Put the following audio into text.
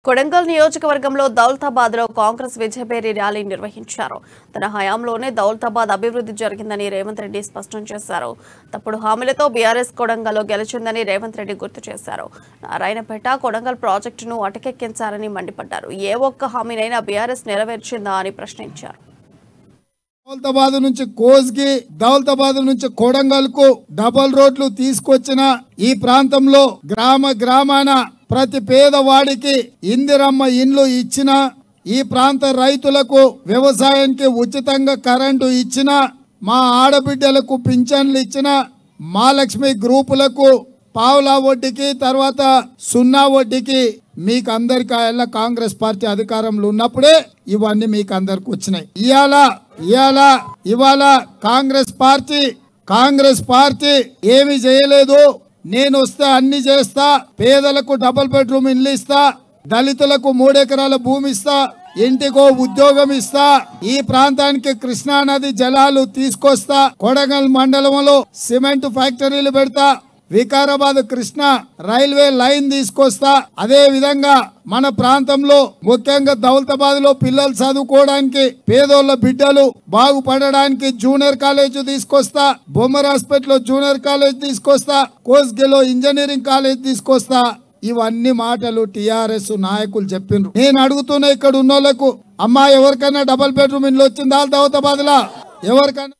కొడంగల్ నియోజకవర్గంలో దౌలతాబాద్లో కాంగ్రెస్ విజయభేరి ర్యాలీ నిర్వహించారు. తన హయాంలోనే దౌలతాబాద్ అభివృద్ధి జరిగిందని రేవంత్ రెడ్డి స్పష్టం చేశారు. తప్పుడు హామీలతో బీఆర్ఎస్ కొడంగల్లో గెలిచిందని రేవంత్ రెడ్డి గుర్తు చేశారు. నారాయణపేట కొడంగల్ ప్రాజెక్టును అటకెక్కించారని మండిపడ్డారు. ఏ ఒక్క హామీనైనా బీఆర్ఎస్ నెరవేర్చిందా అని ప్రశ్నించారు. దౌలతాబాద్ నుంచి కోస్గి, దౌలతాబాద్ నుంచి కొడంగల్ కు డబల్ రోడ్లు తీసుకొచ్చిన ఈ ప్రాంతంలో గ్రామాన ప్రతి పేదవాడికి ఇందిరమ్మ ఇండ్లు ఇచ్చిన, ఈ ప్రాంత రైతులకు వ్యవసాయానికి ఉచితంగా కరెంటు ఇచ్చిన, మా ఆడబిడ్డలకు పింఛన్లు ఇచ్చిన, మహాలక్ష్మి గ్రూపులకు పావులా వడ్డీకి తర్వాత సున్నా వడ్డీకి మీకు అందరికి కాంగ్రెస్ పార్టీ అధికారంలో ఉన్నప్పుడే ఇవన్నీ మీకు అందరికి వచ్చినాయి. ఇవాళ కాంగ్రెస్ పార్టీ ఏమి చేయలేదు. నేను వస్తే అన్ని చేస్తా, పేదలకు డబుల్ బెడ్రూమ్ ఇల్లు ఇస్తా, దళితులకు 3 ఎకరాల భూమి ఇస్తా, ఇంటికో ఉద్యోగం ఇస్తా, ఈ ప్రాంతానికి కృష్ణా నది జలాలు తీసుకొస్తా, కొడంగల్ మండలంలో సిమెంట్ ఫ్యాక్టరీలు పెడతా, వికారాబాద్ కృష్ణా రైల్వే లైన్ తీసుకొస్తా, అదే విధంగా మన ప్రాంతంలో ముఖ్యంగా దౌలతాబాద్ లో పిల్లలు చదువుకోవడానికి, పేదోళ్ళ బిడ్డలు బాగుపడడానికి జూనియర్ కాలేజ్ తీసుకొస్తా, బొమ్మర్ హాస్పిటల్ జూనియర్ కాలేజ్ తీసుకొస్తా, కోస్గిలో ఇంజనీరింగ్ కాలేజ్ తీసుకొస్తా. ఇవన్నీ మాటలు టిఆర్ఎస్ నాయకులు చెప్పిండ్రు. నేను అడుగుతున్నా ఇక్కడ ఉన్నోళ్లకు, అమ్మా ఎవరికైనా డబుల్ బెడ్రూమ్ ఇల్లు వచ్చిందా దౌలతాబాద్ లా? ఎవరికైనా